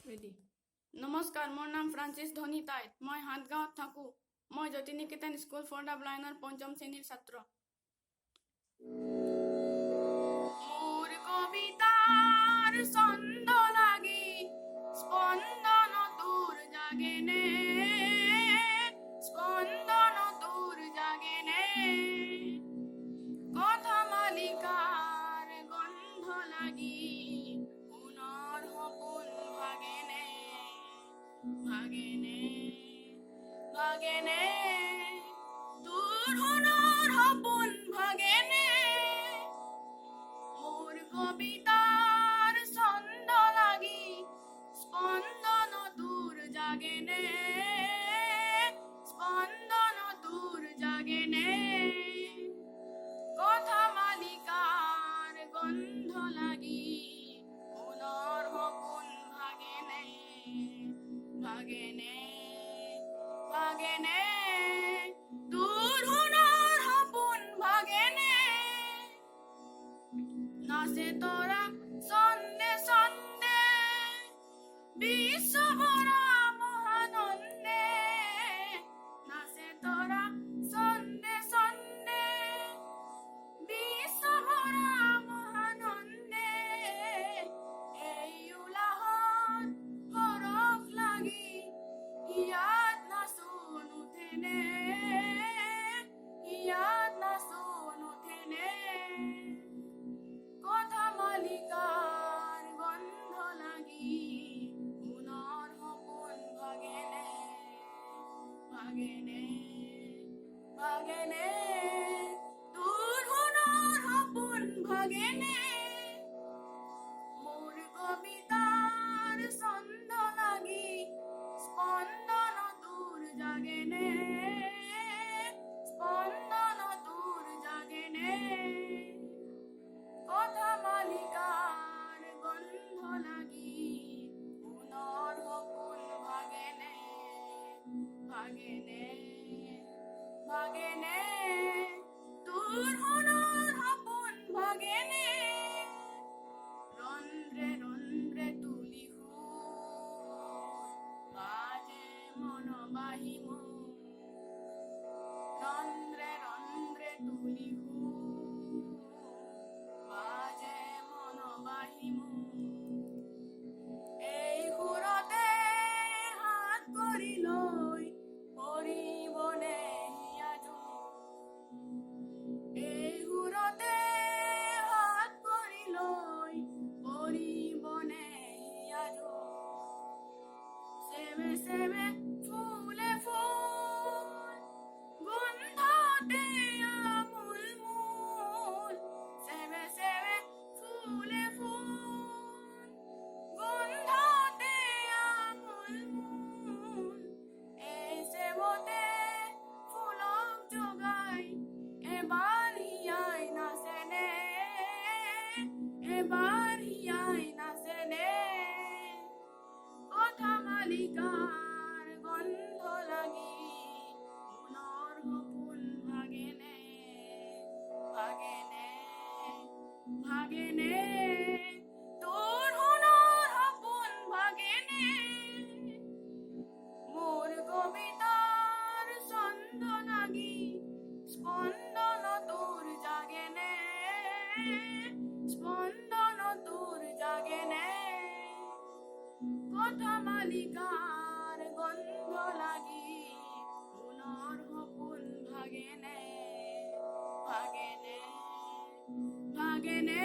Ready. নমস্কাৰ, মোৰ নাম ফ্ৰান্সিছ ধনী টাইট। মই হাটগাঁৱত থাকোঁ। মই জ্যোতিনিকেতন স্কুল ফৰ দ্য ব্লাইণ্ডৰ ৫ম শ্ৰেণীৰ ছাত্ৰ। মোৰ কবিতাৰ ছন্দ লাগি স্পন্দন তোৰ জাগেনে, স্পন্দন তোৰ জাগেনে, কথা মালিকাৰ গন্ধ লাগি পুনৰ সপোন ভাগেনে, ভাগেনে, ভাগেনে, তোৰ সোণৰ সপোন ভাগেনে। মোৰ কবিতাৰ ছন্দ লাগি স্পন্দন তোৰ জাগেনে, স্পন্দন তোৰ জাগেনে, কথা মালিকাৰ গন্ধ লাগি পুনৰ সপোন ভাগেনে, ভাগেনে, ভাগেনে, তোৰ সোণৰ সপোন ভাগেনে। নাচে তৰা ছন্দে ছন্দে বিশ্বভৰা মহানন্দে, নাচে তৰা ছন্দে ছন্দে বিশ্বভৰা মহানন্দে, এই উলাহত হৰখ লাগি ইয়াত নাচোন উঠেনে, ইয়াত নাচোন উঠেনে, কথা মালিকাৰ গন্ধ লাগি পুনৰ সপোন ভাগেনে, ভাগেনে, ভাগেনে, তোৰ সোণৰ সপোন ভাগেনে। মোৰ কবিতাৰ ছন্দ লাগি স্পন্দন তোৰ জাগেনে, স্পন্দন তোৰ জাগেনে, কথা মালিকাৰ গন্ধ লাগি পুনৰ সপোন ভাগেনে, ভাগেনে, ভাগেনে, তোৰ সোণৰ সপোন ভাগেনে। ৰন্ধ্ৰে ৰন্ধ্ৰে তুলি সুৰ বাজে মন বাহি মোৰ, ৰন্ধ্ৰে ৰন্ধ্ৰে তুলি সুৰ বাজে মন বাহি মোৰ, এই সুৰতে হাত কৰি লৈ পৰিবনে হিয়াজো, এই সুৰতে হাত কৰি লৈ পৰিবনে হিয়াজো, চেৱে চেৱে ফুলে ফুল গোন্ধতে আমোল মোল, চেৱে চেৱে ফুলে ফুল গোন্ধতে আমোল মোল, এই চেৱতে ফুলক জগাই এবাৰ হিয়াই নাচেনে, এবাৰ হিয়াই নাচেনে, কথা মালিকাৰ গন্ধ লাগি পুনৰ সপোন ভাগেনে, ভাগেনে, ভাগেনে, তোৰ সোণৰ সপোন ভাগেনে। মোৰ কবিতাৰ ছন্দ লাগি স্পন্দন তোৰ জাগেনে, স্পন্দন তোৰ জাগেনে, কথা মালিকাৰ গন্ধ লাগি পুনৰ সপোন ভাগেনে, ভাগেনে, ভাগেনে।